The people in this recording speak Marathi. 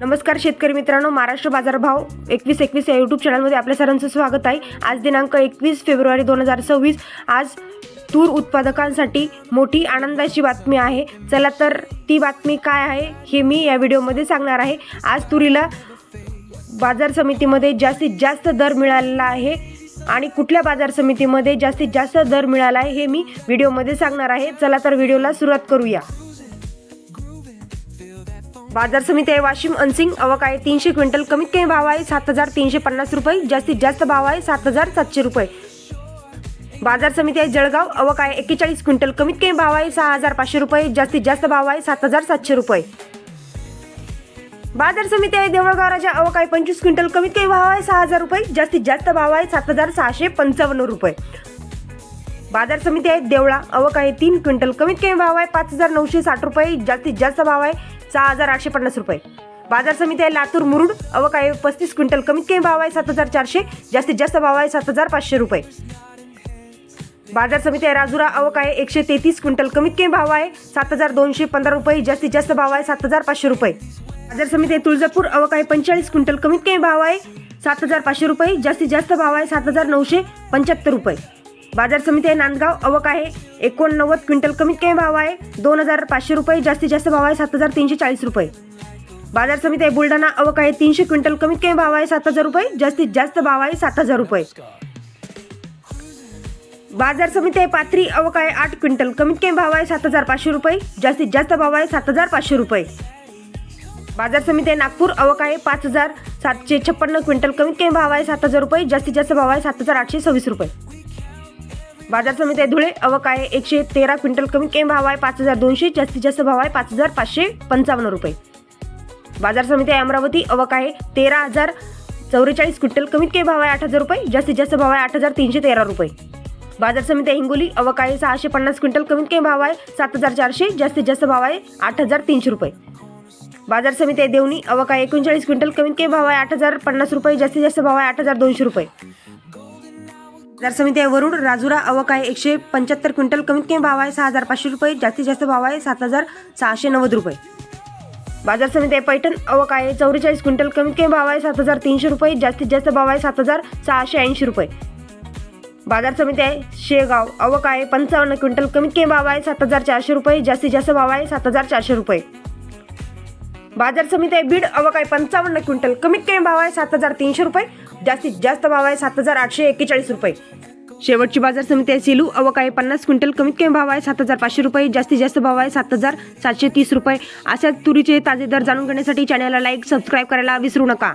नमस्कार शेतकरी मित्रांनो, महाराष्ट्र बाजार भाव 21 या यूट्यूब चॅनलमध्ये आपल्या सर्वांचं स्वागत आहे। आज दिनांक 21 फेब्रुवारी 2026। आज तूर उत्पादकांसाठी मोठी आनंदाची बातमी आहे। चला तर ती बातमी काय आहे हे मी या व्हिडिओमध्ये सांगणार आहे। आज तुरीला बाजार समितीमध्ये जास्तीत जास्त दर मिळालेला आहे आणि कुठल्या बाजार समितीमध्ये जास्तीत जास्त दर मिळाला आहे हे मी व्हिडिओमध्ये सांगणार आहे। चला तर व्हिडिओला सुरुवात करूया। बाजार समिती आहे वाशिम अनसिंग, आवक आहे 300 क्विंटल, कमीत कमी भाव आहे 7350 रुपये, जास्तीत जास्त भाव आहे 7700 रुपये। बाजार समिती आहे जळगाव, आवक आहे 41 क्विंटल, कमीत कमी भाव आहे 6500 रुपये, जास्तीत जास्त भाव आहे 7700 रुपये। बाजार समिती आहे देवळगाव राजा, आवक आहे 25 क्विंटल, कमीत कमी भाव आहे 6000 रुपये, जास्तीत जास्त भाव आहे 7655 रुपये। बाजार समिती आहे देवळा, आवक आहे 3 क्विंटल, कमीत कमी भाव आहे 5960 रुपये, जास्तीत जास्त भाव आहे 6850 रुपये। बाजार समिती आहे लातूर मुरुड, आवक आहे 35 क्विंटल, कमीत कमी भाव आहे 7400, जास्तीत जास्त भाव आहे 7500 रुपये। बाजार समिती आहे राजुरा, आवक आहे 133 क्विंटल, कमीत कमी भाव आहे 7215 रुपये, जास्तीत जास्त भाव आहे 7500 रुपये। बाजार समिती आहे तुळजापूर, आवक आहे 45 क्विंटल, कमीत कमी भाव आहे 7500 रुपये, जास्तीत जास्त भाव आहे 7975 रुपये। बाजार समिती आहे नांदगाव, आवक आहे 89 क्विंटल, कमीत कमी भाव आहे 2500 रुपये, जास्तीत जास्त भाव आहे 7340 रुपये। बाजार समिती आहे बुलढाणा, आवक आहे 300 क्विंटल, कमीत कमी भाव आहे 7000 रुपये, जास्तीत जास्त भाव आहे 7000 रुपये। बाजार समिती आहे पाथरी, आवक आहे 8 क्विंटल, कमीत कमी भाव आहे 7500 रुपये, जास्तीत जास्त भाव आहे 7500 रुपये। बाजार समिती आहे नागपूर, आवक आहे 5756 क्विंटल, कमीत कमी भाव आहे 7000 रुपये, जास्तीत जास्त भाव आहे 7826 रुपये। बाजार समिती आहे धुळे, आवक आहे 113 क्विंटल, कमीत कमी भाव आहे 5200, जास्तीत जास्त भाव आहे 5555 रुपये। बाजार समिती आहे अमरावती, आवक आहे 13044 क्विंटल, कमीत कमी भाव आहे 8000 रुपये, जास्तीत जास्त भाव आहे 8313 रुपये। बाजार समिती आहे हिंगोली, आवक आहे 650 क्विंटल, कमीत कमी भाव आहे 7400, जास्तीत जास्त भाव आहे 8300 रुपये। बाजार समिती आहे देवणी, आवक आहे 39 क्विंटल, कमीत कमी भाव आहे 8050 रुपये, जास्तीत जास्त भाव आहे 8200 रुपये। बाजार समिती आहे वरुड राजुरा, आवक आहे 175 क्विंटल, कमीत कमी भाव आहे 6500 रुपये, जास्तीत जास्त भाव आहे 7690 रुपये। बाजार समिती आहे पैठण, आवक आहे 44 क्विंटल, कमीत कमी भाव आहे 7300 रुपये, जास्तीत जास्त भाव आहे 7680 रुपये। बाजार समिती आहे शेगाव, आवक आहे 55 क्विंटल, कमीत कमी भाव आहे 7400 रुपये, जास्तीत जास्त भाव आहे 7400 रुपये। बाजार समिती आहे बीड, आवक आहे 55 क्विंटल, कमीत कमी भाव आहे 7300 रुपये, जास्तीत जास्त भाव आहे 7841 रुपये। शेवटची बाजार समिती आहे सेलू, आवक आहे 50 क्विंटल, कमीत कमी भाव आहे 7500 रुपये, जास्तीत जास्त भाव आहे 7730 रुपये। अशाच तुरीचे ताजे दर जाणून घेण्यासाठी चॅनलला लाईक सबस्क्राईब करायला विसरू नका।